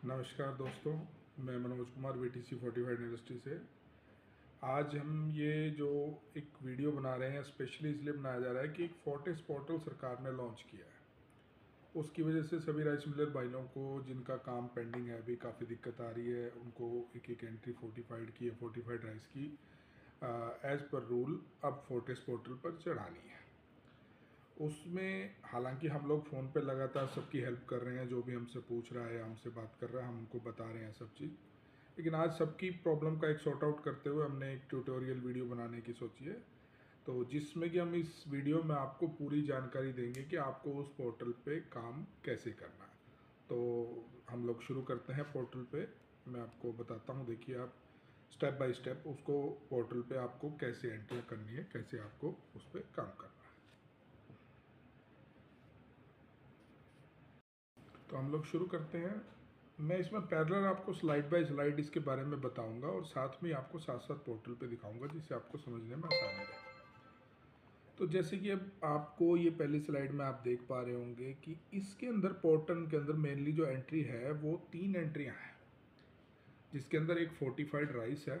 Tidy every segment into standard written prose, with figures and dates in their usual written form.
नमस्कार दोस्तों, मैं Manoj Kumar VTC fortified industry से। आज हम ये जो एक वीडियो बना रहे हैं स्पेशली इसलिए बनाया जा रहा है कि एक फोर्टिस पोर्टल सरकार ने लॉन्च किया है। उसकी वजह से सभी राइस मिलर भाइयों को जिनका काम पेंडिंग है, अभी काफ़ी दिक्कत आ रही है, उनको एक एक एंट्री फोर्टिफाइड की, फोर्टिफाइड राइस की एज़ पर रूल अब फोर्टिस पोर्टल पर चढ़ानी है। उसमें हालांकि हम लोग फ़ोन पे लगातार सबकी हेल्प कर रहे हैं, जो भी हमसे पूछ रहा है, हमसे बात कर रहा है, हम उनको बता रहे हैं सब चीज़। लेकिन आज सबकी प्रॉब्लम का एक सॉर्ट आउट करते हुए हमने एक ट्यूटोरियल वीडियो बनाने की सोची है, तो जिसमें कि हम इस वीडियो में आपको पूरी जानकारी देंगे कि आपको उस पोर्टल पे काम कैसे करना है। तो हम लोग शुरू करते हैं पोर्टल पे। मैं आपको बताता हूँ, देखिए आप स्टेप बाय स्टेप उसको पोर्टल पे आपको कैसे एंट्री करनी है, कैसे आपको उस पर काम करना है। तो हम लोग शुरू करते हैं। मैं इसमें पैरेलल आपको स्लाइड बाय स्लाइड इसके बारे में बताऊंगा और साथ में आपको साथ साथ पोर्टल पे दिखाऊंगा, जिससे आपको समझने में आसानी रहे। तो जैसे कि अब आपको ये पहली स्लाइड में आप देख पा रहे होंगे कि इसके अंदर पोर्टल के अंदर मेनली जो एंट्री है वो 3 एंट्रियां हैं, जिसके अंदर एक फोर्टिफाइड राइस है,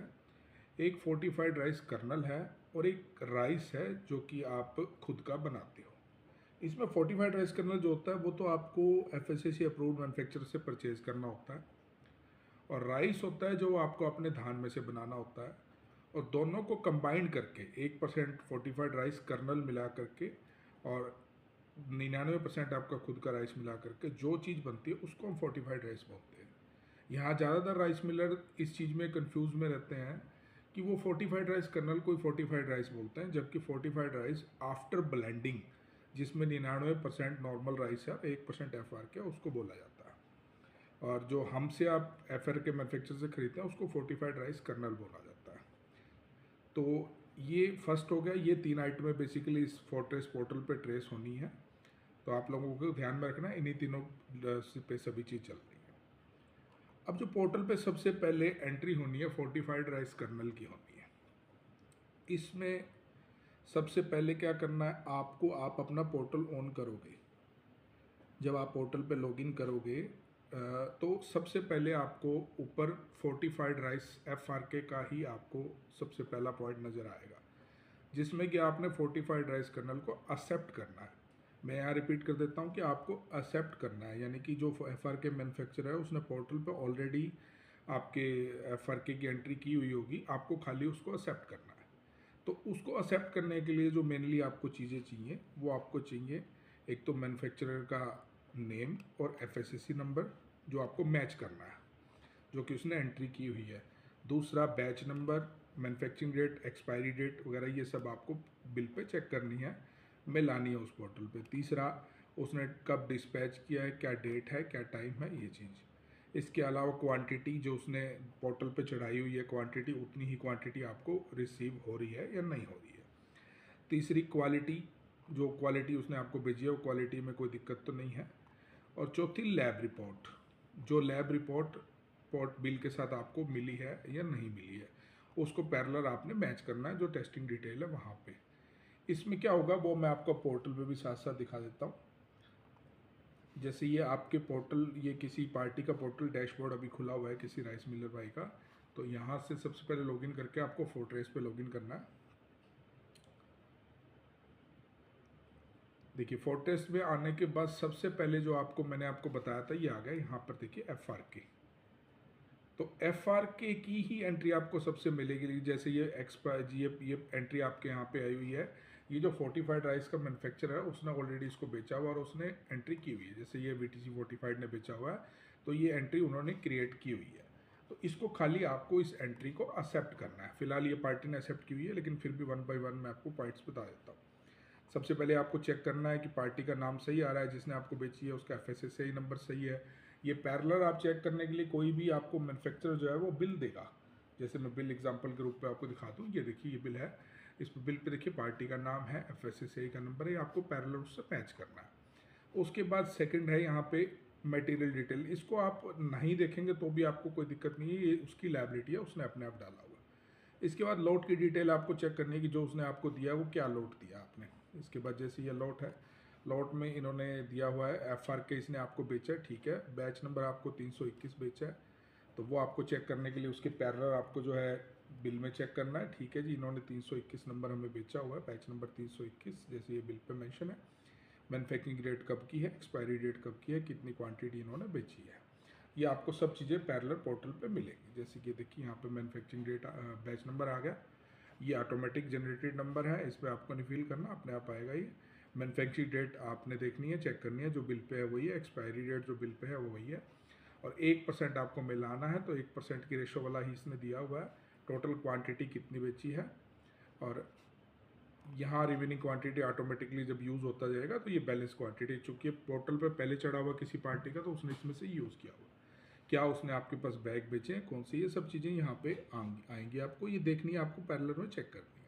एक फोर्टिफाइड राइस कर्नल है और एक राइस है जो कि आप खुद का बनाते हो। इसमें फोर्टिफाइड राइस कर्नल जो होता है वो तो आपको FSSAI अप्रूव्ड मैन्युफैक्चरर से परचेज करना होता है, और राइस होता है जो आपको अपने धान में से बनाना होता है। और दोनों को कंबाइंड करके 1% फोर्टिफाइड राइस कर्नल मिला करके और 99% आपका खुद का राइस मिला करके जो चीज़ बनती है उसको हम फोर्टिफाइड राइस बोलते हैं। यहाँ ज़्यादातर राइस मिलर इस चीज़ में कंफ्यूज में रहते हैं कि वो फोर्टिफाइड राइस कर्नल को फोर्टिफाइड राइस बोलते हैं, जबकि फोर्टिफाइड राइस आफ्टर ब्लेंडिंग, जिसमें 99% नॉर्मल राइस है, 1% FR के, उसको बोला जाता है। और जो हमसे आप FR के मैन्युफैक्चर से खरीदते हैं उसको फोर्टिफाइड राइस कर्नल बोला जाता है। तो ये फर्स्ट हो गया। ये 3 आइटमें बेसिकली इस फोर्ट्रेस पोर्टल पे ट्रेस होनी है, तो आप लोगों को ध्यान में रखना है, इन्हीं तीनों पे सभी चीज़ चल रही है। अब जो पोर्टल पे सबसे पहले एंट्री होनी है फोर्टिफाइड राइस कर्नल की होनी है। इसमें सबसे पहले क्या करना है आपको, आप अपना पोर्टल ऑन करोगे। जब आप पोर्टल पे लॉगिन करोगे तो सबसे पहले आपको ऊपर फोर्टिफाइड राइस FRK का ही आपको सबसे पहला पॉइंट नज़र आएगा, जिसमें कि आपने फोर्टिफाइड राइस कर्नल को एक्सेप्ट करना है। मैं यहाँ रिपीट कर देता हूँ कि आपको एक्सेप्ट करना है, यानी कि जो FRK मैन्युफैक्चरर है उसने पोर्टल पे ऑलरेडी आपके FRK की एंट्री की हुई होगी, आपको खाली उसको एक्सेप्ट करना है। तो उसको एक्सेप्ट करने के लिए जो मेनली आपको चीज़ें चाहिए वो आपको चाहिए, एक तो मैन्युफैक्चरर का नेम और FSSAI नंबर जो आपको मैच करना है, जो कि उसने एंट्री की हुई है। दूसरा batch number, manufacturing date, expiry date वगैरह, ये सब आपको बिल पे चेक करनी है, मिलानी है उस पोर्टल पे। तीसरा, उसने कब डिस्पैच किया है, क्या डेट है, क्या टाइम है, ये चीज़। इसके अलावा क्वांटिटी जो उसने पोर्टल पे चढ़ाई हुई है, क्वांटिटी उतनी ही क्वांटिटी आपको रिसीव हो रही है या नहीं हो रही है। तीसरी क्वालिटी, जो क्वालिटी उसने आपको भेजी है वो क्वालिटी में कोई दिक्कत तो नहीं है। और चौथी लैब रिपोर्ट, जो लैब रिपोर्ट पोर्ट बिल के साथ आपको मिली है या नहीं मिली है, उसको पैरेलल आपने मैच करना है, जो टेस्टिंग डिटेल है वहाँ पे। इसमें क्या होगा वो मैं आपको पोर्टल पे भी साथ साथ दिखा देता हूँ। जैसे ये आपके पोर्टल, ये किसी पार्टी का पोर्टल डैशबोर्ड अभी खुला हुआ है किसी राइस मिलर भाई का, तो यहाँ से सबसे पहले लॉगिन करके आपको फोर्ट्रेस पे लॉगिन करना है। देखिए फोर्ट्रेस में आने के बाद सबसे पहले जो आपको मैंने आपको बताया था ये आ गया यहाँ पर, देखिए FRK। तो FRK की ही एंट्री आपको सबसे मिलेगी। जैसे ये एक्सपायर ये एंट्री आपके यहाँ पे आई हुई है, ये जो फोर्टिफाइड राइस का मैन्युफैक्चरर है उसने ऑलरेडी इसको बेचा हुआ और उसने एंट्री की हुई है। जैसे ये VTC फोर्टिफाइड ने बेचा हुआ है, तो ये एंट्री उन्होंने क्रिएट की हुई है। तो इसको खाली आपको इस एंट्री को एक्सेप्ट करना है। फिलहाल ये पार्टी ने एक्सेप्ट की हुई है, लेकिन फिर भी 1 बाय 1 मैं आपको पॉइंट्स बता देता हूँ। सबसे पहले आपको चेक करना है कि पार्टी का नाम सही आ रहा है, जिसने आपको बेची है उसका FSSAI नंबर सही है। ये पैरेलल आप चेक करने के लिए कोई भी आपको मैन्युफैक्चरर जो है वो बिल देगा। जैसे मैं बिल एग्जांपल के रूप में आपको दिखा दूँ, ये देखिए ये बिल है, इस बिल पे देखिए पार्टी का नाम है, FSSAI का नंबर है, आपको पैरेलल उससे मैच करना है। उसके बाद सेकंड है यहाँ पे मटेरियल डिटेल। इसको आप नहीं देखेंगे तो भी आपको कोई दिक्कत नहीं है, ये उसकी लायबिलिटी है, उसने अपने आप डाला हुआ। इसके बाद लोट की डिटेल आपको चेक करनी है कि जो उसने आपको दिया है वो क्या लोट दिया आपने। इसके बाद जैसे ये लोट है, लॉट में इन्होंने दिया हुआ है FRK इसने आपको बेचा है, ठीक है। बैच नंबर आपको 321 बेचा है, तो वो आपको चेक करने के लिए उसके पैरेलल आपको जो है बिल में चेक करना है, ठीक है जी। इन्होंने 321 नंबर हमें बेचा हुआ है, बैच नंबर 321, जैसे ये बिल पे मेंशन है। मैन्युफैक्चरिंग डेट कब की है, एक्सपायरी डेट कब की है, कितनी क्वांटिटी इन्होंने बेची है, ये आपको सब चीज़ें पैरेलल पोर्टल पे मिलेगी। जैसे कि देखिए यहाँ पे मैन्युफैक्चरिंग डेट बैच नंबर आ गया, ये ऑटोमेटिक जनरेटेड नंबर है, इस पर आपको नहीं फिल करना, अपने आप आएगा ये। मैन्युफैक्चरिंग डेट आपने देखनी है, चेक करनी है, जो बिल पे है वही है, एक्सपायरी डेट जो बिल पे है वो वही है, और 1% आपको मिलाना है, तो 1% की रेशो वाला ही इसने दिया हुआ है। टोटल क्वांटिटी कितनी बेची है, और यहाँ रिमेनिंग क्वांटिटी ऑटोमेटिकली जब यूज़ होता जाएगा तो ये बैलेंस क्वांटिटी, चूँकि पोर्टल पे पहले चढ़ा हुआ किसी पार्टी का, तो उसने इसमें से यूज़ किया हुआ, क्या उसने आपके पास बैग बेचे हैं, कौन से, ये सब चीज़ें यहाँ पे आएंगी आपको, ये देखनी है, आपको पैरेलल में चेक करनी है।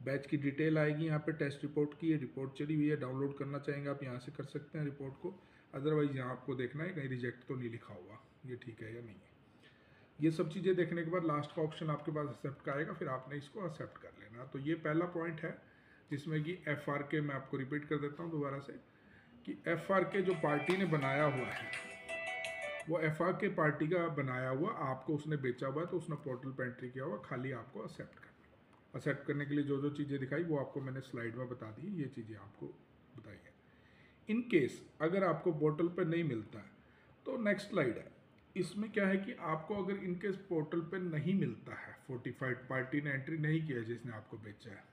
बैच की डिटेल आएगी यहाँ पे, टेस्ट रिपोर्ट की, ये रिपोर्ट चली हुई है, डाउनलोड करना चाहेंगे आप यहाँ से कर सकते हैं रिपोर्ट को, अदरवाइज यहाँ आपको देखना है कहीं रिजेक्ट तो नहीं लिखा हुआ, ये ठीक है या नहीं है। ये सब चीज़ें देखने के बाद लास्ट का ऑप्शन आपके पास एक्सेप्ट का आएगा, फिर आपने इसको एक्सेप्ट कर लेना। तो ये पहला पॉइंट है जिसमें कि FRK, मैं आपको रिपीट कर देता हूँ दोबारा से, कि FRK जो पार्टी ने बनाया हुआ है, वो FRK पार्टी का बनाया हुआ आपको उसने बेचा हुआ है, तो उसने पोर्टल पर एंट्री किया हुआ, खाली आपको एक्सेप्ट करना। एक्सेप्ट करने के लिए जो जो चीज़ें दिखाई वो आपको मैंने स्लाइड में बता दी, ये चीज़ें आपको बताई है। इन केस अगर आपको पोर्टल पर नहीं मिलता है, तो नेक्स्ट स्लाइड है, इसमें क्या है कि आपको अगर इनकेस पोर्टल पे नहीं मिलता है, फोर्टिफाइड पार्टी ने एंट्री नहीं किया जिसने आपको बेचा है,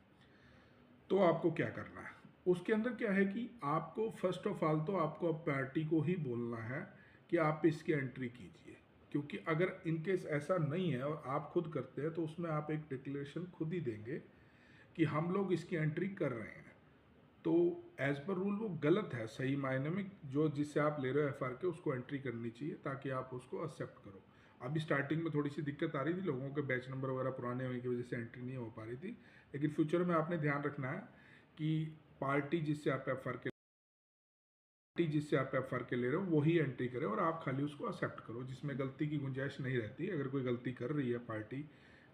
तो आपको क्या करना है। उसके अंदर क्या है कि आपको फर्स्ट ऑफ ऑल तो आपको अब पार्टी को ही बोलना है कि आप इसकी एंट्री कीजिए, क्योंकि अगर इनकेस ऐसा नहीं है और आप खुद करते हैं, तो उसमें आप एक डिक्लेरेशन खुद ही देंगे कि हम लोग इसकी एंट्री कर रहे हैं, तो एज पर रूल वो गलत है। सही मायने में जो जिससे आप ले रहे हो FRK, उसको एंट्री करनी चाहिए ताकि आप उसको एक्सेप्ट करो। अभी स्टार्टिंग में थोड़ी सी दिक्कत आ रही थी, लोगों के बैच नंबर वगैरह पुराने होने की वजह से एंट्री नहीं हो पा रही थी, लेकिन फ्यूचर में आपने ध्यान रखना है कि पार्टी जिससे आप FRK ले रहे हो वही एंट्री करे, और आप खाली उसको एक्सेप्ट करो, जिसमें गलती की गुंजाइश नहीं रहती। अगर कोई गलती कर रही है पार्टी,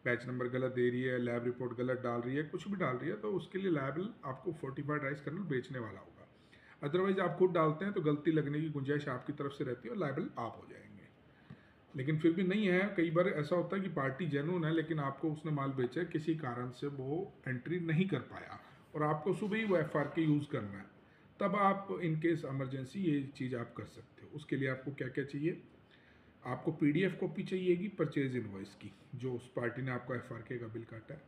बैच नंबर गलत दे रही है, लैब रिपोर्ट गलत डाल रही है, कुछ भी डाल रही है, तो उसके लिए लायबल आपको फोर्टिफाइड राइस कर्नल बेचने वाला होगा। अदरवाइज आप खुद डालते हैं तो गलती लगने की गुंजाइश आपकी तरफ से रहती है और लायबल आप हो जाएंगे। लेकिन फिर भी नहीं है, कई बार ऐसा होता है कि पार्टी जेन्युइन है, लेकिन आपको उसने माल बेचा है, किसी कारण से वो एंट्री नहीं कर पाया और आपको सुबह ही वो FRK यूज़ करना है, तब आप इनकेस इमरजेंसी ये चीज़ आप कर सकते हो। उसके लिए आपको क्या क्या चाहिए, आपको PDF कॉपी चाहिएगी परचेज इनवॉइस की, जो उस पार्टी ने आपको FRK का बिल काटा है।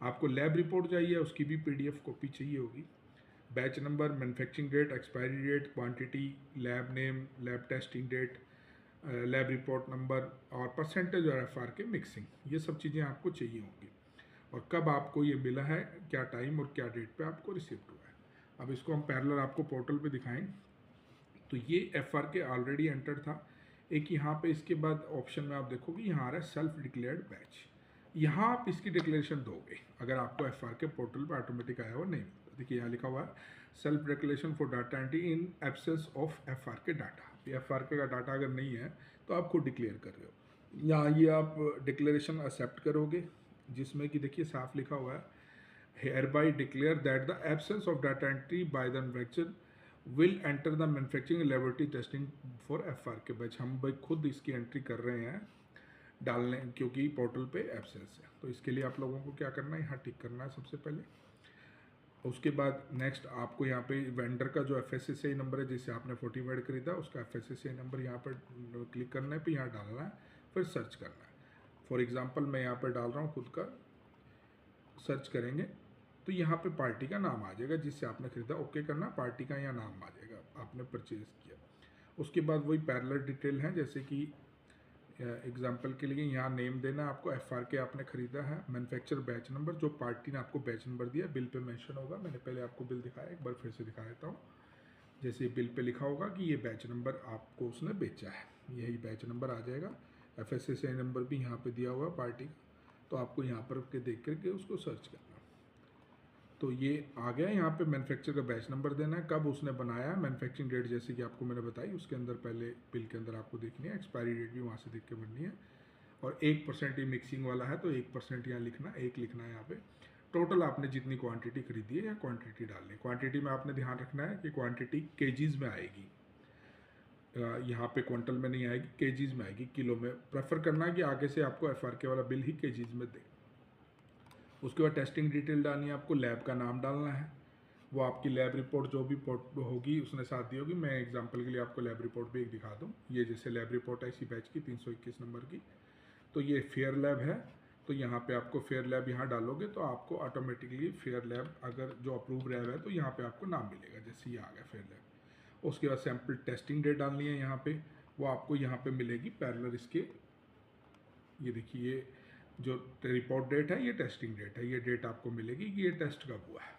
आपको लैब रिपोर्ट चाहिए, उसकी भी PDF कॉपी चाहिए होगी। Batch number, manufacturing date, expiry date, quantity, lab name, lab testing date, lab report number और परसेंटेज और FRK मिक्सिंग, ये सब चीज़ें आपको चाहिए होंगी। और कब आपको ये मिला है, क्या टाइम और क्या डेट पे आपको रिसिप्ट हुआ है। अब इसको हम पैरेलल आपको पोर्टल पे दिखाएं, तो ये FRK ऑलरेडी एंटर था। एक यहाँ पे इसके बाद ऑप्शन में आप देखोगे यहाँ आ रहा है सेल्फ डिक्लेयर्ड बैच, यहाँ आप इसकी डिक्लेरेशन दोगे अगर आपको FRK पोर्टल पर ऑटोमेटिक आया हुआ नहीं मिलता। देखिए यहाँ लिखा हुआ है self declaration for data entry in absence of FRK data. FRK का डाटा अगर नहीं है तो आप खुद डिक्लेयर कर रहे हो। यहाँ ये आप डिक्लेरेशन एक्सेप्ट करोगे, जिसमें कि देखिए साफ लिखा हुआ है hereby declare that the absence of data entry by the manufacturer will enter the manufacturing laboratory testing for FRK batch. हम भाई खुद इसकी एंट्री कर रहे हैं डालने, क्योंकि पोर्टल पे एब्सेंस है। तो इसके लिए आप लोगों को क्या करना है, यहाँ टिक करना है सबसे पहले। उसके बाद नेक्स्ट आपको यहाँ पे वेंडर का जो FSSAI नंबर है जिससे आपने 40 खरीदा, उसका FSSAI नंबर यहाँ पर क्लिक करने पे यहाँ डालना है, फिर सर्च करना है। फॉर एग्जांपल मैं यहाँ पर डाल रहा हूँ खुद का, सर्च करेंगे तो यहाँ पे पार्टी का नाम आ जाएगा जिससे आपने खरीदा, ओके करना, पार्टी का यहाँ नाम आ जाएगा, आपने परचेज किया। उसके बाद वही पैरेलल डिटेल है, जैसे कि एग्जांपल के लिए यहाँ नेम देना आपको, FRK आपने खरीदा है, मैन्युफैक्चर बैच नंबर, जो पार्टी ने आपको बैच नंबर दिया बिल पे मेंशन होगा। मैंने पहले आपको बिल दिखाया, एक बार फिर से दिखा देता हूँ। जैसे बिल पे लिखा होगा कि ये बैच नंबर आपको उसने बेचा है, यही बैच नंबर आ जाएगा। FSSAI नंबर भी यहाँ पे दिया हुआ है पार्टी का, तो आपको यहाँ पर के देख करके उसको सर्च करना। तो ये आ गया, यहाँ पे मैन्युफैक्चर का बैच नंबर देना है, कब उसने बनाया, मैन्युफैक्चरिंग डेट जैसे कि आपको मैंने बताई, उसके अंदर पहले बिल के अंदर आपको देखनी है, एक्सपायरी डेट भी वहाँ से देख के बननी है। और 1% ये मिक्सिंग वाला है तो 1% यहाँ लिखना, 1 लिखना है यहाँ पे। टोटल आपने जितनी क्वांटिटी खरीदी है या क्वांटिटी डालनी है। क्वांटिटी में आपने ध्यान रखना है कि क्वांटिटी केजीज में आएगी, यहाँ पे क्विंटल में नहीं आएगी, केजीज में आएगी, किलो में। प्रेफर करना है कि आगे से आपको एफआरके वाला बिल ही केजीज में दे। उसके बाद टेस्टिंग डिटेल डालनी है आपको, लैब का नाम डालना है, वो आपकी लैब रिपोर्ट जो भी होगी उसने साथ दी होगी। मैं एग्जांपल के लिए आपको लैब रिपोर्ट भी एक दिखा दूँ। ये जैसे लैब रिपोर्ट है इसी बैच की 321 नंबर की, तो ये फेयर लैब है, तो यहाँ पे आपको फेयर लैब यहाँ डालोगे तो आपको ऑटोमेटिकली फेयर लैब, अगर जो अप्रूव लैब है तो यहाँ पे आपको नाम मिलेगा, जैसे ये आ गया फेयर लैब। उसके बाद सैम्पल टेस्टिंग डेट डालनी है यहाँ पे, वो आपको यहाँ पे मिलेगी पैरेलल इसके। ये देखिए, ये जो रिपोर्ट डेट है ये टेस्टिंग डेट है, ये डेट आपको मिलेगी कि ये टेस्ट कब हुआ है।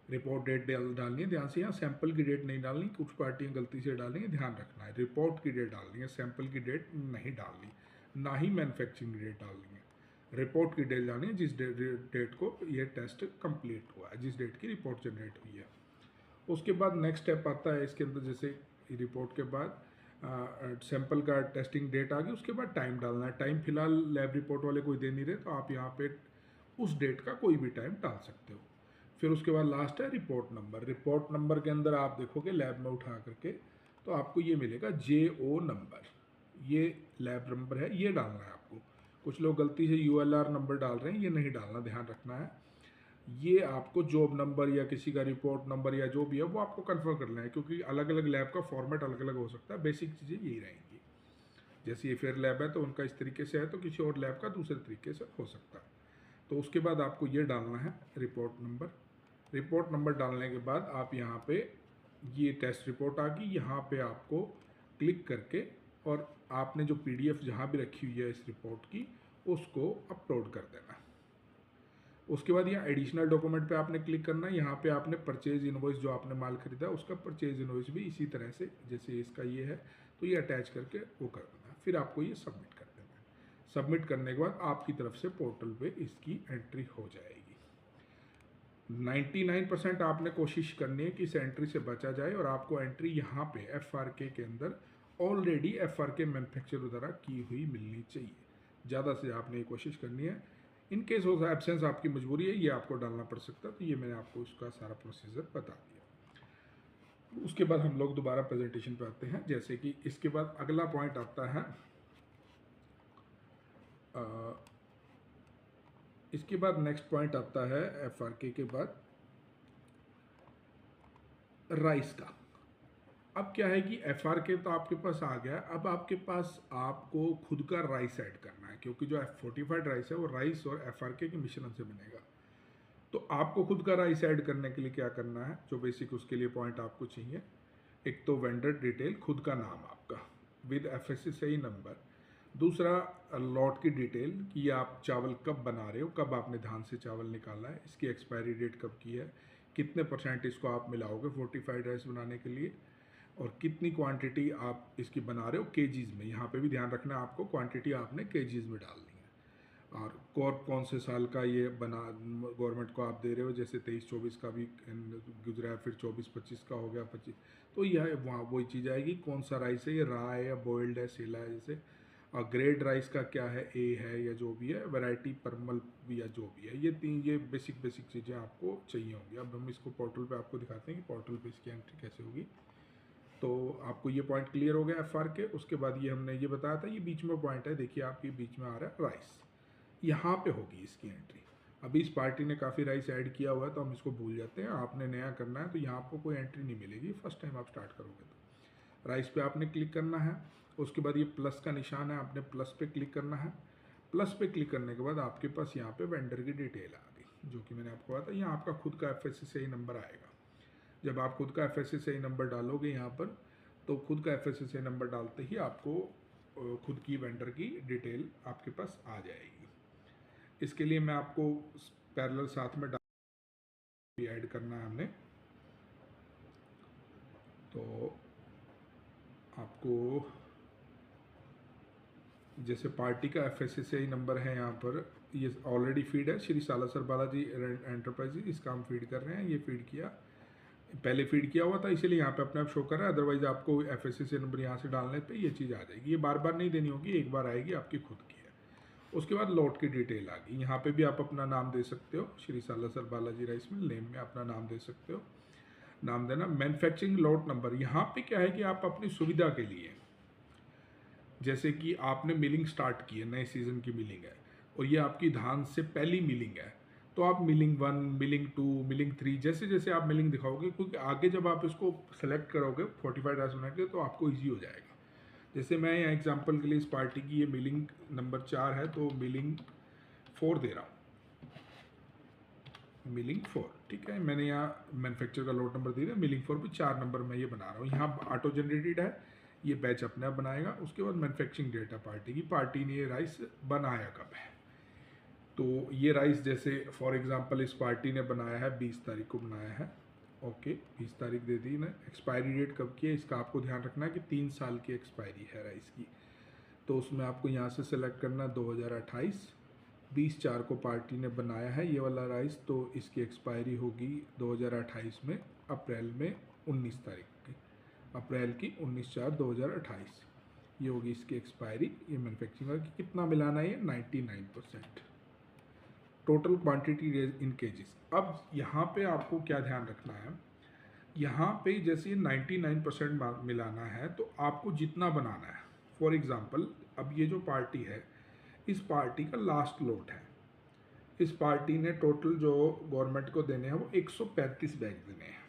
रिपोर्ट डेट डालनी है ध्यान से, यहाँ सैंपल की डेट नहीं डालनी, कुछ पार्टियाँ गलती से डालेंगे, ध्यान रखना है। रिपोर्ट की डेट डालनी है, सैंपल की डेट नहीं डालनी, ना ही मैन्युफैक्चरिंग डेट डालनी है। रिपोर्ट की डेट डालनी है जिस डेट को ये टेस्ट कंप्लीट हुआ है, जिस डेट की रिपोर्ट जनरेट हुई है। उसके बाद नेक्स्ट स्टेप आता है इसके अंदर, जैसे रिपोर्ट के बाद सैंपल का टेस्टिंग डेट आ गई, उसके बाद टाइम डालना है। टाइम फिलहाल लैब रिपोर्ट वाले कोई दे नहीं रहे, तो आप यहाँ पे उस डेट का कोई भी टाइम डाल सकते हो। फिर उसके बाद लास्ट है रिपोर्ट नंबर। रिपोर्ट नंबर के अंदर आप देखोगे लैब में उठा करके तो आपको ये मिलेगा JO नंबर, ये लैब नंबर है, ये डालना है आपको। कुछ लोग गलती से ULR नंबर डाल रहे हैं, ये नहीं डालना, ध्यान रखना है। ये आपको जॉब नंबर या किसी का रिपोर्ट नंबर या जो भी है वो आपको कंफर्म करना है, क्योंकि अलग अलग लैब का फॉर्मेट अलग अलग हो सकता है। बेसिक चीज़ें यही रहेंगी। जैसे ये फेयर लैब है तो उनका इस तरीके से है, तो किसी और लैब का दूसरे तरीके से हो सकता है। तो उसके बाद आपको ये डालना है रिपोर्ट नंबर। रिपोर्ट नंबर डालने के बाद आप यहाँ पे, ये टेस्ट रिपोर्ट आ गई, यहाँ पे आपको क्लिक करके और आपने जो PDF जहाँ भी रखी हुई है इस रिपोर्ट की उसको अपलोड कर देना है। उसके बाद यहाँ एडिशनल डॉक्यूमेंट पे आपने क्लिक करना है। यहाँ पे आपने परचेज इनवॉइस, जो आपने माल खरीदा उसका परचेज इनवॉइस भी इसी तरह से, जैसे इसका ये है तो ये अटैच करके वो कर देना है। फिर आपको ये सबमिट कर देना है। सबमिट करने के बाद आपकी तरफ से पोर्टल पे इसकी एंट्री हो जाएगी। 99% आपने कोशिश करनी है कि इस एंट्री से बचा जाए और आपको एंट्री यहाँ पे FRK के अंदर ऑलरेडी FRK मैन्युफैक्चर द्वारा की हुई मिलनी चाहिए। ज़्यादा से आपने ये कोशिश करनी है। इन केस ऑफ एब्सेंस आपकी मजबूरी है, ये आपको डालना पड़ सकता है, तो ये मैंने आपको उसका सारा प्रोसीजर बता दिया। उसके बाद हम लोग दोबारा प्रेजेंटेशन पे आते हैं। जैसे कि इसके बाद अगला पॉइंट आता है, इसके बाद नेक्स्ट पॉइंट आता है FRK के बाद राइस का। अब क्या है कि FRK तो आपके पास आ गया, अब आपके पास आपको खुद का राइस ऐड करना है, क्योंकि जो फोर्टिफाइड राइस है वो राइस और FRK के मिश्रण से बनेगा। तो आपको खुद का राइस ऐड करने के लिए क्या करना है, जो बेसिक उसके लिए पॉइंट आपको चाहिए, एक तो वेंडर डिटेल, खुद का नाम आपका विद FSSAI नंबर। दूसरा लॉट की डिटेल कि आप चावल कब बना रहे हो, कब आपने धान से चावल निकाला है, इसकी एक्सपायरी डेट कब की है, कितने % इसको आप मिलाओगे फोर्टिफाइड राइस बनाने के लिए, और कितनी क्वांटिटी आप इसकी बना रहे हो केजीज़ में। यहाँ पे भी ध्यान रखना है आपको, क्वांटिटी आपने केजीज़ में डालनी है। और कौन से साल का ये बना गवर्नमेंट को आप दे रहे हो, जैसे 23-24 का भी गुजरा है, फिर 24-25 का हो गया, 25, तो यह वहाँ वही चीज़ आएगी। कौन सा राइस है, ये रा है या बॉइल्ड है, सेला है, जैसे। और ग्रेड राइस का क्या है, A है या जो भी है, वैरायटी परमल या जो भी है, ये बेसिक चीज़ें आपको चाहिए होंगी। अब हम इसको पोर्टल पे आपको दिखाते हैं कि पोर्टल पे इसकी एंट्री कैसे होगी। तो आपको ये पॉइंट क्लियर हो गया FRK। उसके बाद ये हमने ये बताया था, ये बीच में पॉइंट है, देखिए आपके बीच में आ रहा है राइस, यहाँ पे होगी इसकी एंट्री। अभी इस पार्टी ने काफ़ी राइस ऐड किया हुआ है तो हम इसको भूल जाते हैं, आपने नया करना है तो यहाँ आपको कोई एंट्री नहीं मिलेगी फर्स्ट टाइम आप स्टार्ट करोगे तो। राइस पे आपने क्लिक करना है। उसके बाद ये प्लस का निशान है, आपने प्लस पे क्लिक करना है। प्लस पे क्लिक करने के बाद आपके पास यहाँ पे वेंडर की डिटेल आ गई, जो कि मैंने आपको बताया। यहाँ आपका खुद का FSSAI नंबर आएगा। जब आप खुद का FSSAI नंबर डालोगे यहाँ पर, तो खुद का FSSAI नंबर डालते ही आपको खुद की वेंडर की डिटेल आपके पास आ जाएगी। इसके लिए मैं आपको पैरेलल साथ में ऐड करना है हमने, तो आपको जैसे पार्टी का FSSAI नंबर है यहाँ पर, ये ऑलरेडी फीड है, श्री सालासर बालाजी एंटरप्राइजेज, इसका हम फीड कर रहे हैं। ये फीड किया, पहले फीड किया हुआ था इसीलिए यहाँ पे अपने आप शो कर रहा है। अदरवाइज आपको FSSAI नंबर यहाँ से डालने पे ये चीज़ आ जाएगी। ये बार बार नहीं देनी होगी, एक बार आएगी, आपकी खुद की है। उसके बाद लॉट की डिटेल आ गई। यहाँ पे भी आप अपना नाम दे सकते हो, Shri Salasar Balaji rice mill, name में अपना नाम दे सकते हो, नाम देना। मैन्युफैक्चरिंग लॉट नंबर, यहाँ पे क्या है कि आप अपनी सुविधा के लिए, जैसे कि आपने मिलिंग स्टार्ट की है, नए सीज़न की मिलिंग है और ये आपकी धान से पहली मिलिंग है, तो आप मिलिंग 1, मिलिंग 2, मिलिंग 3 जैसे जैसे आप मिलिंग दिखाओगे, क्योंकि आगे जब आप इसको सेलेक्ट करोगे फोर्टिफाइड राइस बनाने के लिए तो आपको ईजी हो जाएगा। जैसे मैं यहाँ एग्जांपल के लिए इस पार्टी की ये मिलिंग नंबर 4 है, तो मिलिंग 4 दे रहा हूँ, मिलिंग 4, ठीक है। मैंने यहाँ मैन्युफैक्चर का लॉट नंबर दे दिया, मिलिंग 4 पे 4 नंबर मैं ये बना रहा हूँ। यहाँ ऑटो जनरेटेड है, ये बैच अपने आप बनाएगा। उसके बाद मैन्युफैक्चरिंग डेटा पार्टी की, पार्टी ने ये राइस बनाया कब है, तो ये राइस जैसे फॉर एग्जांपल इस पार्टी ने बनाया है 20 तारीख को बनाया है, ओके 20 तारीख दे दी ना। एक्सपायरी डेट कब की है इसका आपको ध्यान रखना है कि 3 साल की एक्सपायरी है राइस की, तो उसमें आपको यहाँ से सेलेक्ट करना 2028, 20/4 को पार्टी ने बनाया है ये वाला राइस, तो इसकी एक्सपायरी होगी 2028 में अप्रैल में 19 तारीख की, अप्रैल की 19/4/2028 ये होगी इसकी एक्सपायरी। ये मैन्युफैक्चरिंग की कितना मिलाना है, ये 99%। Total quantity in kgs. अब यहाँ पे आपको क्या ध्यान रखना है, यहाँ पे जैसे ये 99% मिलाना है तो आपको जितना बनाना है, फॉर एग्जांपल अब ये जो पार्टी है इस पार्टी का लास्ट लॉट है, इस पार्टी ने टोटल जो गवर्नमेंट को देने हैं वो 135 बैग देने हैं,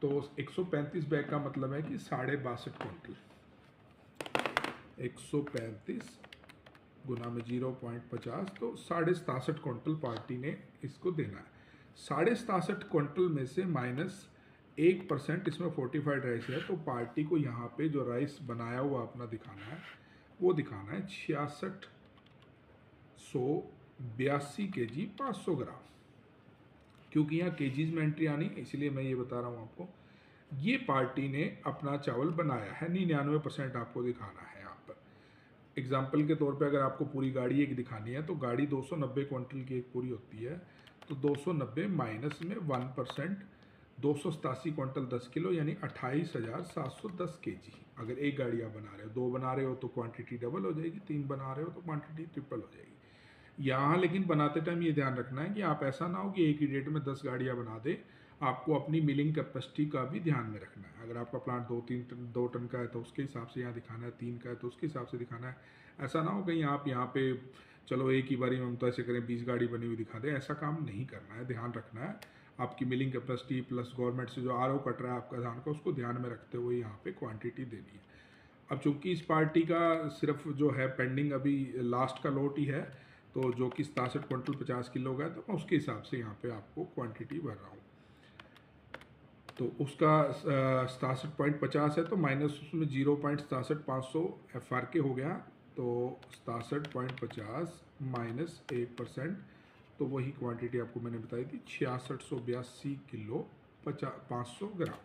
तो 135 बैग का मतलब है कि 62.5 क्विंटल, 135 गुना में 0.50 तो 67.5 क्विंटल पार्टी ने इसको देना है। 67.5 क्विंटल में से माइनस 1% इसमें फोर्टिफाइड राइस है, तो पार्टी को यहाँ पे जो राइस बनाया हुआ अपना दिखाना है वो दिखाना है 6682 kg 500 ग्राम, क्योंकि यहाँ केजीज में एंट्री आनी है इसलिए मैं ये बता रहा हूँ आपको। ये पार्टी ने अपना चावल बनाया है, 99% आपको दिखाना है यहाँ पर। एग्जाम्पल के तौर पे अगर आपको पूरी गाड़ी एक दिखानी है तो गाड़ी 290 क्विंटल की एक पूरी होती है, तो 290 माइनस में 1%, 287 क्विंटल 10 किलो यानी 28,710 kg। अगर एक गाड़ी आप बना रहे हो, 2 बना रहे हो तो क्वांटिटी डबल हो जाएगी, 3 बना रहे हो तो क्वांटिटी ट्रिपल हो जाएगी। यहाँ लेकिन बनाते टाइम ये ध्यान रखना है कि आप ऐसा ना हो कि एक ही डेट में 10 गाड़ियाँ बना दे, आपको अपनी मिलिंग कैपेसिटी का भी ध्यान में रखना है। अगर आपका प्लांट 2 टन का है तो उसके हिसाब से यहाँ दिखाना है, 3 का है तो उसके हिसाब से दिखाना है। ऐसा ना हो कहीं आप यहाँ पे चलो एक ही बारी में हम तो ऐसे करें 20 गाड़ी बनी हुई दिखा दें, ऐसा काम नहीं करना है। ध्यान रखना है आपकी मिलिंग कैपेसिटी प्लस गवर्नमेंट से जो आरओ कट रहा है आपका धान का, उसको ध्यान में रखते हुए यहाँ पे क्वांटिटी देनी है। अब चूंकि इस पार्टी का सिर्फ जो है पेंडिंग अभी लास्ट का लॉट ही है, तो जो कि 67 क्विंटल 50 किलो का है, तो मैं उसके हिसाब से यहाँ पे आपको क्वांटिटी भर रहा हूँ। तो उसका 67.50 है तो माइनस उसमें 0.67500 FRK हो गया, तो 67.50 माइनस 1%, तो वही क्वांटिटी आपको मैंने बताई थी 6682 किलो 500 ग्राम।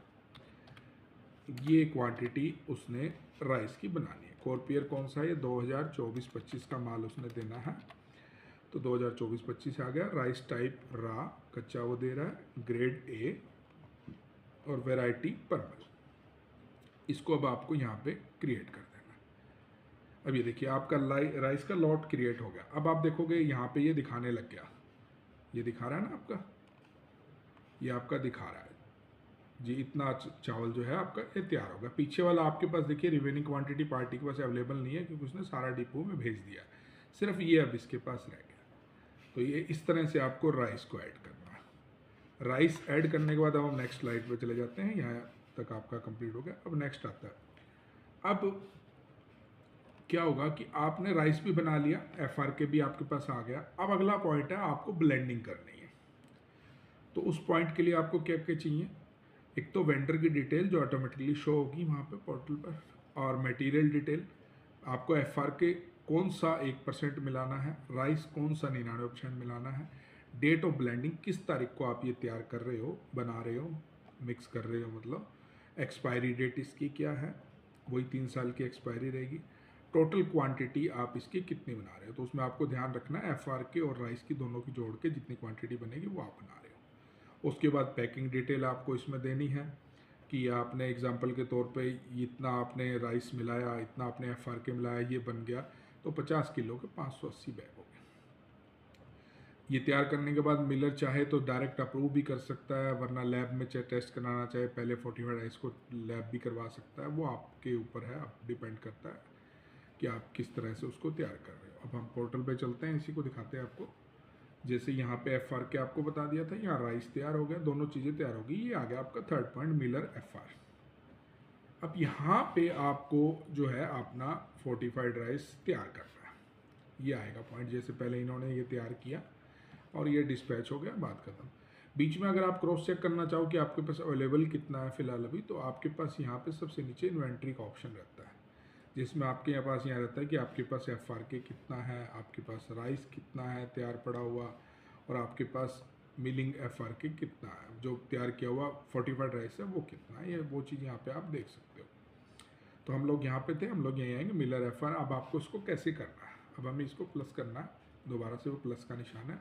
ये क्वांटिटी उसने राइस की बनानी है। कॉर्पियर कौन सा है, ये 2024-25 का माल उसने देना है, तो 2024-25 आ गया। राइस टाइप रा कच्चा वो दे रहा है, ग्रेड ए और वैरायटी परमल। इसको अब आपको यहाँ पे क्रिएट कर देना है। अब ये देखिए आपका राइस का लॉट क्रिएट हो गया। अब आप देखोगे यहाँ पे ये दिखाने लग गया, ये दिखा रहा है ना आपका, ये आपका दिखा रहा है जी इतना चावल जो है आपका ये तैयार होगा। पीछे वाला आपके पास देखिए रिमेनिंग क्वांटिटी पार्टी के पास अवेलेबल नहीं है, क्योंकि उसने सारा डिपो में भेज दिया, सिर्फ ये अब इसके पास रह गया। तो ये इस तरह से आपको राइस को ऐड करना है। राइस ऐड करने के बाद अब हम नेक्स्ट स्लाइड पे चले जाते हैं। यहाँ तक आपका कंप्लीट हो गया। अब नेक्स्ट आता है, अब क्या होगा कि आपने राइस भी बना लिया, FRK भी आपके पास आ गया। अब अगला पॉइंट है आपको ब्लेंडिंग करनी है। तो उस पॉइंट के लिए आपको क्या क्या चाहिए, एक तो वेंडर की डिटेल जो ऑटोमेटिकली शो होगी वहाँ पे पोर्टल पर, और मटेरियल डिटेल, आपको FRK कौन सा 1% मिलाना है, राइस कौन सा 99% मिलाना है, डेट ऑफ ब्लेंडिंग किस तारीख को आप ये तैयार कर रहे हो, बना रहे हो, मिक्स कर रहे हो, मतलब एक्सपायरी डेट इसकी क्या है, वही 3 साल की एक्सपायरी रहेगी। टोटल क्वांटिटी आप इसकी कितनी बना रहे हो, तो उसमें आपको ध्यान रखना है FRK और राइस की दोनों की जोड़ के जितनी क्वांटिटी बनेगी वो आप बना रहे हो। उसके बाद पैकिंग डिटेल आपको इसमें देनी है, कि आपने एग्जांपल के तौर पे इतना आपने राइस मिलाया, इतना आपने FRK मिलाया, ये बन गया, तो 50 किलो के 580 बैग हो गए। ये तैयार करने के बाद मिलर चाहे तो डायरेक्ट अप्रूव भी कर सकता है, वरना लैब में टेस्ट कराना चाहे पहले 45 राइस को लैब भी करवा सकता है। वो आपके ऊपर है, आप डिपेंड करता है कि आप किस तरह से उसको तैयार कर रहे हो। अब हम पोर्टल पे चलते हैं, इसी को दिखाते हैं आपको। जैसे यहाँ पे FRK आपको बता दिया था, यहाँ राइस तैयार हो गया, दोनों चीज़ें तैयार हो गई। ये आ गया आपका थर्ड पॉइंट, मिलर FR। अब यहाँ पे आपको जो है अपना फोर्टिफाइड राइस तैयार करना है, ये आएगा पॉइंट। जैसे पहले इन्होंने ये तैयार किया और ये डिस्पैच हो गया, बात खत्म। बीच में अगर आप क्रॉस चेक करना चाहो कि आपके पास अवेलेबल कितना है फिलहाल अभी, तो आपके पास यहाँ पे सबसे नीचे इन्वेंट्री का ऑप्शन रहता है, जिसमें आपके पास यहाँ रहता है कि आपके पास FRK कितना है, आपके पास राइस कितना है तैयार पड़ा हुआ, और आपके पास मिलिंग FRK कितना है, जो तैयार किया हुआ फोर्टिफाइड राइस है वो कितना है, ये वो चीज़ यहाँ पे आप देख सकते हो। तो हम लोग यहाँ पे थे, हम लोग यहीं आएंगे मिलर FR। अब आपको इसको कैसे करना है, अब हमें इसको प्लस करना है, दोबारा से वो प्लस का निशान है।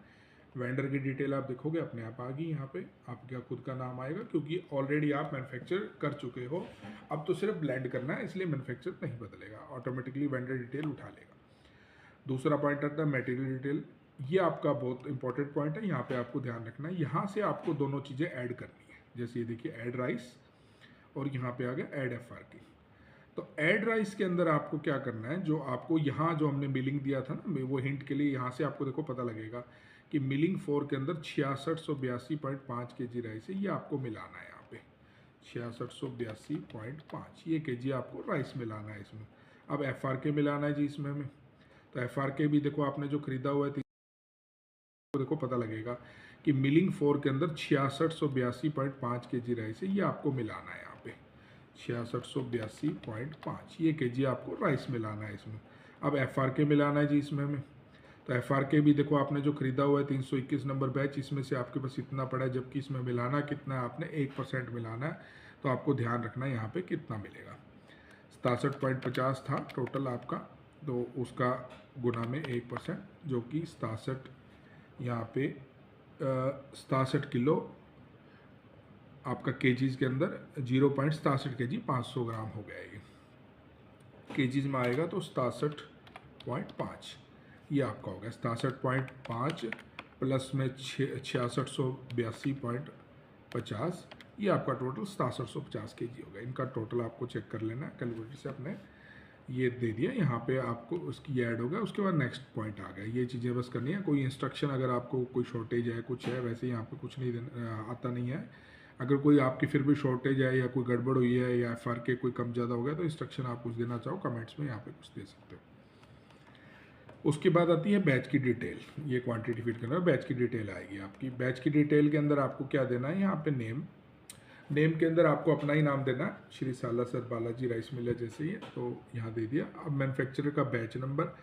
वेंडर की डिटेल आप देखोगे अपने आप आ गई, यहाँ पे आपका खुद का नाम आएगा, क्योंकि ऑलरेडी आप मैन्युफैक्चर कर चुके हो। अब तो सिर्फ ब्लेंड करना है, इसलिए मैन्युफैक्चर नहीं बदलेगा, ऑटोमेटिकली वेंडर डिटेल उठा लेगा। दूसरा पॉइंट आता है मटेरियल डिटेल, ये आपका बहुत इंपॉर्टेंट पॉइंट है, यहाँ पे आपको ध्यान रखना है। यहाँ से आपको दोनों चीज़ें ऐड करनी है, जैसे ये देखिए ऐड राइस, और यहाँ पे आ गया ऐड FRK। तो ऐड राइस के अंदर आपको क्या करना है, जो आपको यहाँ जो हमने मिलिंग दिया था ना, वो हिंट के लिए यहाँ से आपको देखो पता लगेगा कि मिलिंग 4 के अंदर 6682.5 kg राइस है, ये आपको मिलाना है यहाँ पे 6682.5 ये kg आपको राइस मिलाना है इसमें। अब FRK मिलाना है जी इसमें हमें, तो FRK भी देखो आपने जो खरीदा हुआ है, तो देखो पता लगेगा कि मिलिंग 4 के अंदर 6682.5 kg राइस है, ये आपको मिलाना है यहाँ पे 6682.5 ये kg आपको राइस मिलाना है इसमें। अब FRK मिलाना है जी इसमें हमें, तो FRK भी देखो आपने जो खरीदा हुआ है 321 नंबर बैच, इसमें से आपके पास इतना पड़ा है, जबकि इसमें मिलाना कितना है, आपने 1% मिलाना है, तो आपको ध्यान रखना है यहाँ पे कितना मिलेगा। 67.50 था टोटल आपका, तो उसका गुना में 1%, जो कि 67 यहाँ पे 67 किलो आपका केजीज के अंदर 0.67 kg 500 ग्राम हो गया। ये केजीज में आएगा तो 67.5 ये आपका हो गया। 67.5 प्लस में 6682.50 ये आपका टोटल 6750 kg हो गया। इनका टोटल आपको चेक कर लेना है कैलकुलेटर से, अपने ये दे दिया यहाँ पे आपको, उसकी ऐड हो गया। उसके बाद नेक्स्ट पॉइंट आ गया, ये चीज़ें बस करनी है। कोई इंस्ट्रक्शन अगर आपको कोई शॉर्टेज है कुछ है, वैसे यहाँ पे कुछ नहीं आता नहीं है। अगर कोई आपकी फिर भी शॉर्टेज है या कोई गड़बड़ हुई है या FRK कोई कम ज़्यादा हो गया, तो इंस्ट्रक्शन आप कुछ देना चाहो कमेंट्स में यहाँ पे कुछ दे सकते हो। उसके बाद आती है बैच की डिटेल, ये क्वांटिटी फिट करना, बैच की डिटेल आएगी आपकी। बैच की डिटेल के अंदर आपको क्या देना है, यहाँ पे नेम के अंदर आपको अपना ही नाम देना है, श्री सालासर बालाजी राइस मिलर जैसे ही है, तो यहाँ दे दिया। अब मैन्युफैक्चरर का बैच नंबर,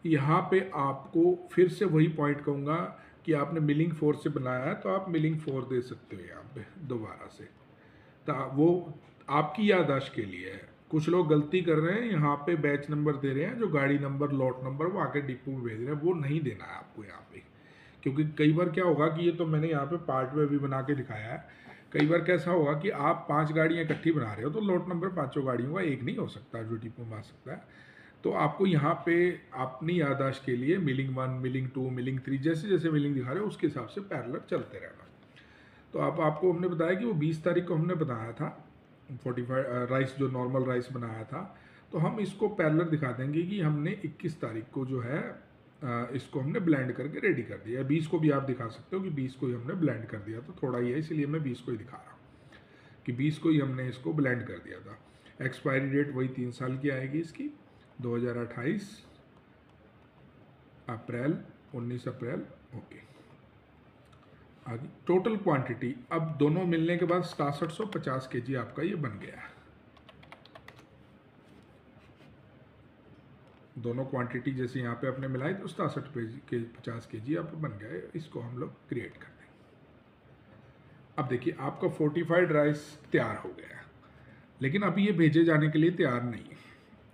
यहाँ पे आपको फिर से वही पॉइंट कहूँगा कि आपने मिलिंग 4 से बनाया है, तो आप मिलिंग 4 दे सकते हो यहाँ पे दोबारा से, तो वो आपकी याददाश्त के लिए है। कुछ लोग गलती कर रहे हैं, यहाँ पे बैच नंबर दे रहे हैं, जो गाड़ी नंबर लॉट नंबर वो आके डिपो में भेज रहे हैं, वो नहीं देना है आपको यहाँ पे। क्योंकि कई बार क्या होगा कि ये तो मैंने यहाँ पे पार्ट में भी बना के दिखाया है, कई बार कैसा होगा कि आप 5 गाड़ियाँ इकट्ठी बना रहे हो, तो लॉट नंबर 5 गाड़ियों का एक नहीं हो सकता जो डिपो में आ सकता है। तो आपको यहाँ पे अपनी याददाश्त के लिए मिलिंग 1, मिलिंग 2, मिलिंग 3 जैसे जैसे मिलिंग दिखा रहे हो उसके हिसाब से पैरेलल चलते रहना। तो अब आपको हमने बताया कि वो 20 तारीख को हमने बनाया था 45 राइस, जो नॉर्मल राइस बनाया था, तो हम इसको पैरेलल दिखा देंगे कि हमने 21 तारीख को जो है इसको हमने ब्लेंड करके रेडी कर दिया। 20 को भी आप दिखा सकते हो कि 20 को ही हमने ब्लेंड कर दिया, तो थोड़ा ही है इसलिए मैं 20 को ही दिखा रहा हूँ कि 20 को ही हमने इसको ब्लेंड कर दिया था। एक्सपायरी डेट वही 3 साल की आएगी इसकी, 2028 अप्रैल 19 अप्रैल। ओके, आगे टोटल क्वांटिटी, अब दोनों मिलने के बाद 6750 kg आपका ये बन गया है। दोनों क्वांटिटी जैसे यहाँ पे आपने मिलाई तो 6750 kg आप बन गया है। इसको हम लोग क्रिएट कर देंगे। अब देखिए आपका फोर्टिफाइड राइस तैयार हो गया है, लेकिन अभी ये भेजे जाने के लिए तैयार नहीं है।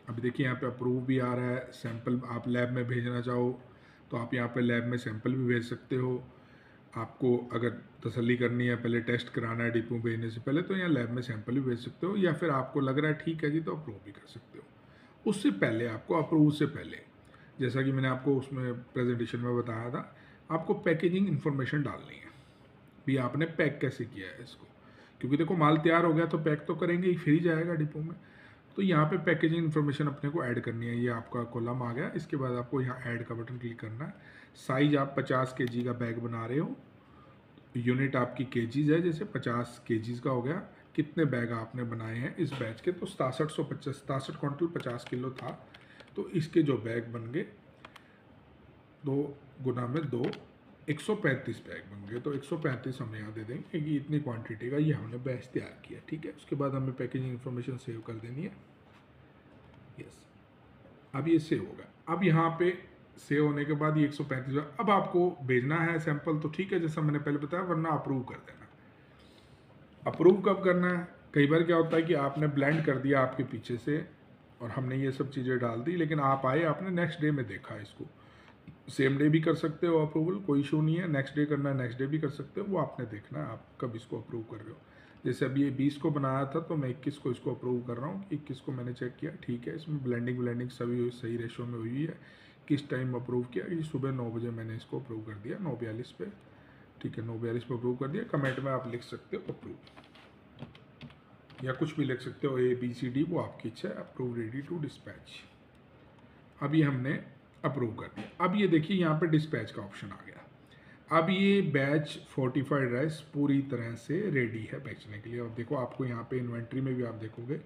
अभी देखिए यहाँ पे अप्रूव भी आ रहा है, सैंपल आप लैब में भेजना चाहो तो आप यहाँ पे लैब में सैंपल भी भेज सकते हो। आपको अगर तसल्ली करनी है, पहले टेस्ट कराना है डिपो भेजने से पहले, तो यहाँ लैब में सैंपल भी भेज सकते हो, या फिर आपको लग रहा है ठीक है जी तो अप्रूव भी कर सकते हो। उससे पहले आपको, अप्रूव से पहले, जैसा कि मैंने आपको उसमें प्रेजेंटेशन में बताया था, आपको पैकेजिंग इन्फॉर्मेशन डालनी है भी आपने पैक कैसे किया है इसको, क्योंकि देखो माल तैयार हो गया तो पैक तो करेंगे ही, फिर ही जाएगा डिपो में। तो यहाँ पे पैकेजिंग इन्फॉर्मेशन अपने को ऐड करनी है। ये आपका कॉलम आ गया, इसके बाद आपको यहाँ ऐड का बटन क्लिक करना है। साइज आप 50 kg का बैग बना रहे हो, यूनिट आपकी केजीज है, जैसे 50 केजीज का हो गया। कितने बैग आपने बनाए हैं इस बैच के, तो 67 क्विंटल 50 किलो था, तो इसके जो बैग बन गए 2 गुना में 2, 135 बैग बन गए। तो 135 हम यहाँ दे देंगे कि इतनी क्वांटिटी का ये हमने बैच तैयार किया, ठीक है। उसके बाद हमें पैकेजिंग इन्फॉर्मेशन सेव कर देनी है। यस, अब ये सेव होगा। अब यहाँ पे सेव होने के बाद ये 135, अब आपको भेजना है सैंपल तो ठीक है, जैसा मैंने पहले बताया, वरना अप्रूव कर देना। अप्रूव कब करना है? कई बार क्या होता है कि आपने ब्लेंड कर दिया आपके पीछे से और हमने ये सब चीज़ें डाल दी, लेकिन आप आए, आपने नेक्स्ट डे में देखा इसको। सेम डे भी कर सकते हो अप्रूवल, कोई इशू नहीं है। नेक्स्ट डे करना है, नेक्स्ट डे भी कर सकते हो, वो आपने देखना है आप कब इसको अप्रूव कर रहे हो। जैसे अभी ये 20 को बनाया था तो मैं 21 को इसको अप्रूव कर रहा हूँ। 21 को मैंने चेक किया, ठीक है, इसमें ब्लेंडिंग सभी सही रेशो में हुई है। किस टाइम अप्रूव किया? ये सुबह 9 बजे मैंने इसको अप्रूव कर दिया, 9:42 पे, ठीक है, 9:42 पे अप्रूव कर दिया। कमेंट में आप लिख सकते हो अप्रूव, या कुछ भी लिख सकते हो, ABCD, वो आपकी इच्छा है। Approve, ready to dispatch. अभी हमने अप्रूव कर दिया। अब ये देखिए यहाँ पे डिस्पैच का ऑप्शन आ गया। अब ये बैच फोर्टिफाइड राइस पूरी तरह से रेडी है बेचने के लिए। अब देखो आपको यहाँ पे इन्वेंट्री में भी आप देखोगे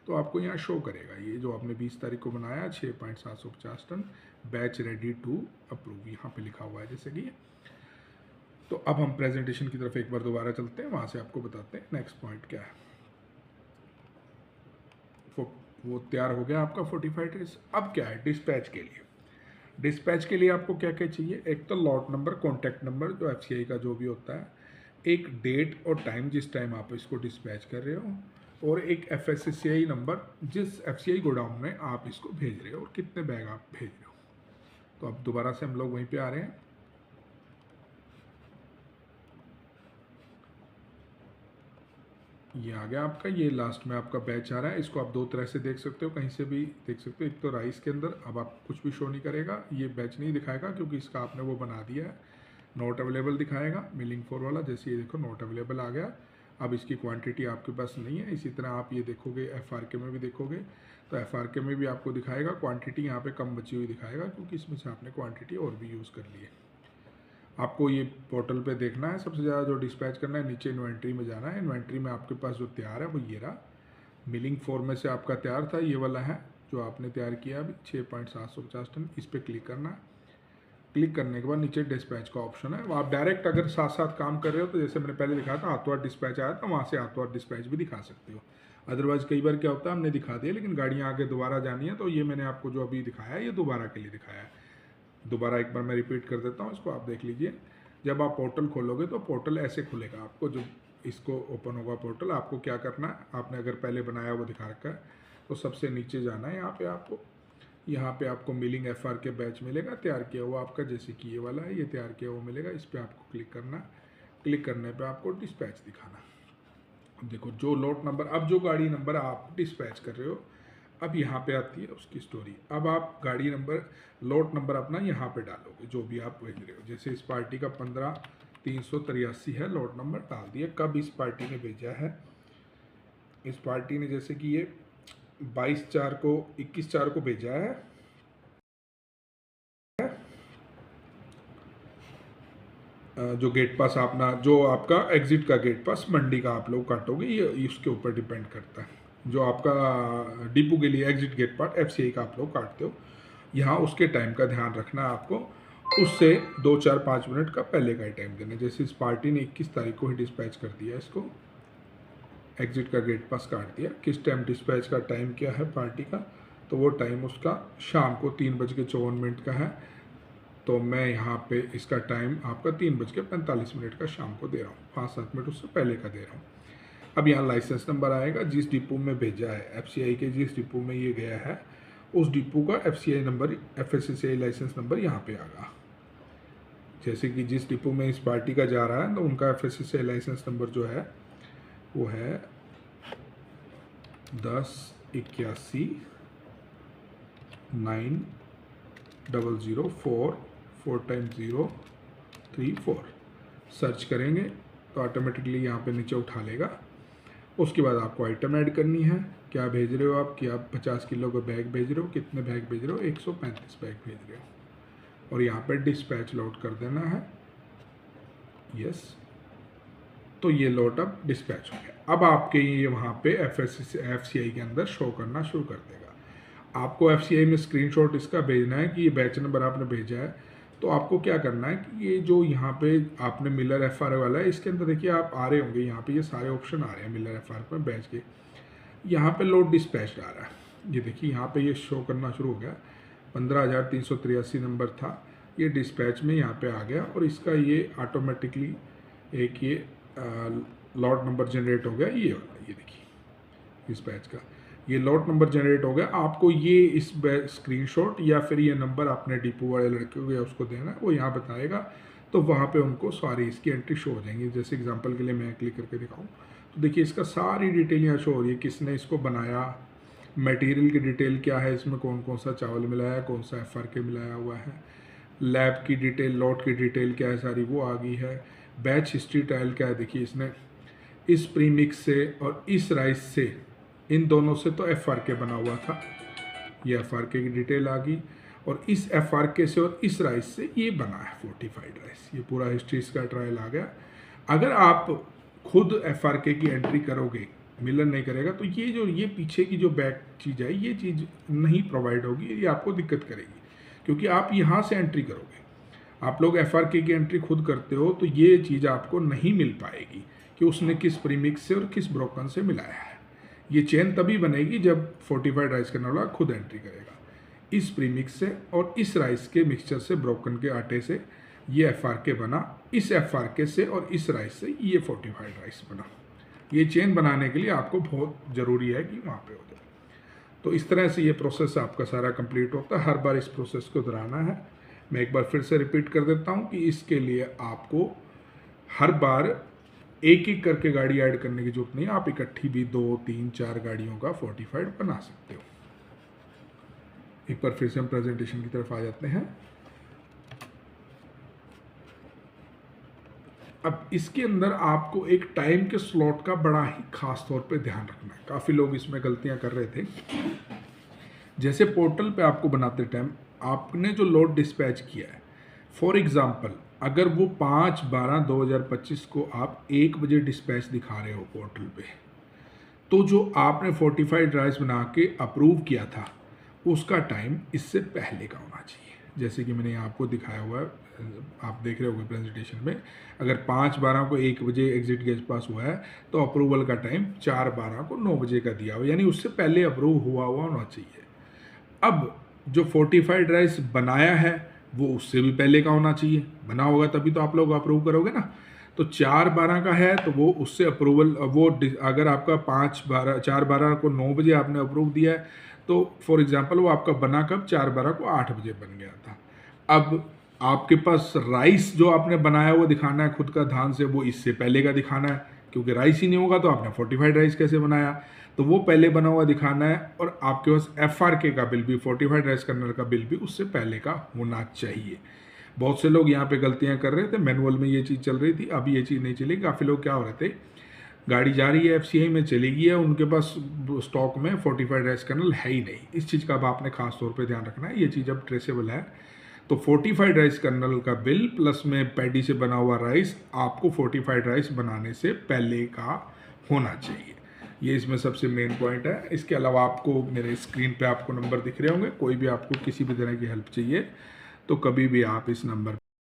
तो आपको यहाँ शो करेगा, ये जो आपने 20 तारीख को बनाया 6.750 ton batch ready to approve, यहाँ पे लिखा हुआ है जैसे कि। तो अब हम प्रेजेंटेशन की तरफ एक बार दोबारा चलते हैं, वहाँ से आपको बताते हैं नेक्स्ट पॉइंट क्या है। वो तैयार हो गया आपका फोर्टिफाइड राइस। अब क्या है डिस्पैच के लिए? डिस्पैच के लिए आपको क्या क्या चाहिए? एक तो लॉट नंबर, कॉन्टैक्ट नंबर जो FCI का जो भी होता है, एक डेट और टाइम जिस टाइम आप इसको डिस्पैच कर रहे हो, और एक FSCI नंबर जिस FCI गोडाउन में आप इसको भेज रहे हो और कितने बैग आप भेज रहे हो। तो अब दोबारा से हम लोग वहीं पे आ रहे हैं। ये आ गया आपका, ये लास्ट में आपका बैच आ रहा है। इसको आप दो तरह से देख सकते हो, कहीं से भी देख सकते हो। एक तो राइस के अंदर अब आप कुछ भी शो नहीं करेगा, ये बैच नहीं दिखाएगा क्योंकि इसका आपने वो बना दिया है, नॉट अवेलेबल दिखाएगा मिलिंग 4 वाला। जैसे ये देखो नॉट अवेलेबल आ गया, अब इसकी क्वांटिटी आपके पास नहीं है। इसी तरह आप ये देखोगे FRK में भी देखोगे तो FRK में भी आपको दिखाएगा क्वांटिटी यहाँ पे कम बची हुई दिखाएगा, क्योंकि इसमें से आपने क्वांटिटी और भी यूज़ कर ली है। आपको ये पोर्टल पे देखना है सबसे ज़्यादा जो डिस्पैच करना है, नीचे इन्वेंट्री में जाना है। इन्वेंट्री में आपके पास जो तैयार है वो ये रहा, मिलिंग 4 में से आपका तैयार था, ये वाला है जो आपने तैयार किया अभी 6.750 टन। इस पर क्लिक करना है। क्लिक करने के बाद नीचे डिस्पैच का ऑप्शन है, वो आप डायरेक्ट अगर साथ साथ काम कर रहे हो तो जैसे मैंने पहले दिखाया था हाथों हाथ डिस्पैच आया था, वहाँ से हाथों हाथ डिस्पैच भी दिखा सकते हो। अदरवाइज कई बार क्या होता है हमने दिखा दिया लेकिन गाड़ियाँ आगे दोबारा जानी है, तो ये मैंने आपको जो अभी दिखाया है ये दोबारा के लिए दिखाया है। दोबारा एक बार मैं रिपीट कर देता हूँ, इसको आप देख लीजिए। जब आप पोर्टल खोलोगे तो पोर्टल ऐसे खुलेगा आपको, जो इसको ओपन होगा पोर्टल, आपको क्या करना है, आपने अगर पहले बनाया वो दिखा रखा है तो सबसे नीचे जाना है। यहाँ पे आपको मिलिंग FRK बैच मिलेगा तैयार किया हुआ आपका, जैसे कि ये वाला है, ये तैयार किया हुआ मिलेगा। इस पर आपको क्लिक करना, क्लिक करने पे आपको डिस्पैच दिखाना। देखो जो लॉट नंबर, अब जो गाड़ी नंबर आप डिस्पैच कर रहे हो, अब यहाँ पे आती है उसकी स्टोरी। अब आप गाड़ी नंबर, लॉट नंबर अपना यहाँ पे डालोगे जो भी आप भेज रहे हो। जैसे इस पार्टी का 15,383 है, लॉट नंबर डाल दिया। कब इस पार्टी ने भेजा है? इस पार्टी ने जैसे कि ये 22/4 को, 21/4 को भेजा है। जो गेट पास अपना, जो आपका एग्जिट का गेट पास मंडी का आप लोग काटोगे, ये इसके ऊपर डिपेंड करता है। जो आपका डिपो के लिए एग्जिट गेट पार्ट FCI का आप लोग काटते हो, यहाँ उसके टाइम का ध्यान रखना है आपको। उससे 2, 4, 5 मिनट का पहले का ही टाइम देना। जैसे इस पार्टी ने 21 तारीख को ही डिस्पैच कर दिया, इसको एग्जिट का गेट पास काट दिया। किस टाइम डिस्पैच का टाइम क्या है पार्टी का, तो वो टाइम उसका शाम को 3:54 का है। तो मैं यहाँ पे इसका टाइम आपका 3:45 का शाम को दे रहा हूँ, 5-7 मिनट उससे पहले का दे रहा हूँ। अब यहाँ लाइसेंस नंबर आएगा, जिस डिपो में भेजा है FCI के, जिस डिपो में ये गया है उस डिपो का FCI number, FSCI licence number यहाँ पे आएगा। जैसे कि जिस डिपो में इस पार्टी का जा रहा है तो उनका FSSAI लाइसेंस नंबर जो है वो है 1081-900-4 4x034 सर्च करेंगे तो ऑटोमेटिकली यहाँ पे नीचे उठा लेगा। उसके बाद आपको आइटम ऐड करनी है, क्या भेज रहे हो आप, कि आप 50 किलो का बैग भेज रहे हो, कितने बैग भेज रहे हो, 135 बैग भेज रहे हो, और यहाँ पे डिस्पैच लोड कर देना है, यस। तो ये लोड अब डिस्पैच हो गया। अब आपके ये वहाँ पे FCI के अंदर शो करना शुरू कर देगा। आपको FCI में स्क्रीनशॉट इसका भेजना है कि ये बैच नंबर आपने भेजा है। तो आपको क्या करना है कि ये जो यहाँ पे आपने मिलर FR वाला है, इसके अंदर देखिए आप आ रहे होंगे, यहाँ पे ये सारे ऑप्शन आ रहे हैं मिलर FR में बैच के। यहाँ पे लोड डिस्पैच आ रहा है, ये देखिए यहाँ पे ये शो करना शुरू हो गया। 15,383 नंबर था, ये डिस्पैच में यहाँ पे आ गया और इसका ये ऑटोमेटिकली एक ये लॉट नंबर जनरेट हो गया, ये वाला, ये देखिए डिस्पैच का ये लॉट नंबर जनरेट हो गया। आपको ये इस स्क्रीनशॉट या फिर ये नंबर अपने डिपो वाले लड़के को या उसको देना है, वो यहाँ बताएगा। तो वहाँ पे उनको सारी इसकी एंट्री शो हो जाएंगी। जैसे एग्जांपल के लिए मैं क्लिक करके दिखाऊँ तो देखिए इसका सारी डिटेल यहाँ शो हो रही है, किसने इसको बनाया, मटेरियल की डिटेल क्या है, इसमें कौन कौन सा चावल मिलाया है, कौन सा FRK मिलाया हुआ है, लैब की डिटेल, लॉट की डिटेल क्या है सारी वो आ गई है, बैच हिस्ट्री टाइल क्या है, देखिए इसने इस प्रीमिक्स से और इस राइस से, इन दोनों से तो FRK बना हुआ था, ये FRK की डिटेल आ गई, और इस FRK से और इस राइस से ये बना है फोर्टिफाइड राइस। ये पूरा हिस्ट्री इसका ट्रायल आ गया। अगर आप खुद FRK की एंट्री करोगे, मिलर नहीं करेगा, तो ये जो ये पीछे की जो बैक चीज़ है, ये चीज़ नहीं प्रोवाइड होगी, ये आपको दिक्कत करेगी, क्योंकि आप यहाँ से एंट्री करोगे। आप लोग FRK की एंट्री खुद करते हो तो ये चीज़ आपको नहीं मिल पाएगी कि उसने किस प्रीमिक्स से और किस ब्रोकन से मिलाया है। ये चेन तभी बनेगी जब फोर्टिफाइड राइस करने वाला खुद एंट्री करेगा। इस प्रीमिक्स से और इस राइस के मिक्सचर से, ब्रोकन के आटे से ये FRK बना, इस FRK से और इस राइस से ये फोर्टिफाइड राइस बना। ये चेन बनाने के लिए आपको बहुत ज़रूरी है कि वहाँ पे हो जाए। तो इस तरह से ये प्रोसेस आपका सारा कंप्लीट होता है। हर बार इस प्रोसेस को दोहराना है। मैं एक बार फिर से रिपीट कर देता हूँ कि इसके लिए आपको हर बार एक एक करके गाड़ी ऐड करने की जरूरत नहीं है। आप इकट्ठी भी 2, 3, 4 गाड़ियों का फोर्टिफाइड बना सकते हो। एक बार फिर से हम प्रेजेंटेशन की तरफ आ जाते हैं। अब इसके अंदर आपको एक टाइम के स्लॉट का बड़ा ही खास तौर पे ध्यान रखना है। काफ़ी लोग इसमें गलतियां कर रहे थे। जैसे पोर्टल पे आपको बनाते टाइम आपने जो लोड डिस्पैच किया है, फॉर एग्जांपल अगर वो 5/12/2025 को आप 1 बजे डिस्पैच दिखा रहे हो पोर्टल पे, तो जो आपने फोर्टिफाइड राइस बना के अप्रूव किया था उसका टाइम इससे पहले का होना चाहिए। जैसे कि मैंने आपको दिखाया हुआ है, आप देख रहे होंगे प्रेजेंटेशन में, अगर 5/12 को 1 बजे एग्जिट गेज पास हुआ है तो अप्रूवल का टाइम 4/12 को 9 बजे का दिया हुआ, यानी उससे पहले अप्रूव हुआ होना चाहिए। अब जो फोर्टिफाइड राइस बनाया है वो उससे भी पहले का होना चाहिए, बना होगा तभी तो आप लोग अप्रूव करोगे ना। तो 4/12 का है तो वो उससे अप्रूवल, वो अगर आपका 4/12 को 9 बजे आपने अप्रूव दिया है तो फॉर एग्जांपल वो आपका बना कब, 4/12 को 8 बजे बन गया था। अब आपके पास राइस जो आपने बनाया वो दिखाना है खुद का ध्यान से, वो इससे पहले का दिखाना है, क्योंकि राइस ही नहीं होगा तो आपने फोर्टिफाइड राइस कैसे बनाया, तो वो पहले बना हुआ दिखाना है। और आपके पास FRK का बिल भी, फोर्टिफाइड राइस कर्नल का बिल भी उससे पहले का होना चाहिए। बहुत से लोग यहाँ पे गलतियाँ कर रहे थे, मैनुअल में ये चीज़ चल रही थी, अब ये चीज़ नहीं चलेगी। काफ़ी लोग क्या हो रहे थे, गाड़ी जा रही है FCI में चली गई है, उनके पास स्टॉक में फोर्टिफाइड राइस कर्नल है ही नहीं। इस चीज़ का अब आपने खास तौर पे ध्यान रखना है। ये चीज़ अब ट्रेसेबल है, तो फोर्टिफाइड राइस कर्नल का बिल प्लस में पैडी से बना हुआ राइस आपको फोर्टिफाइड राइस बनाने से पहले का होना चाहिए। ये इसमें सबसे मेन पॉइंट है। इसके अलावा आपको मेरे स्क्रीन पे आपको नंबर दिख रहे होंगे, कोई भी आपको किसी भी तरह की हेल्प चाहिए तो कभी भी आप इस नंबर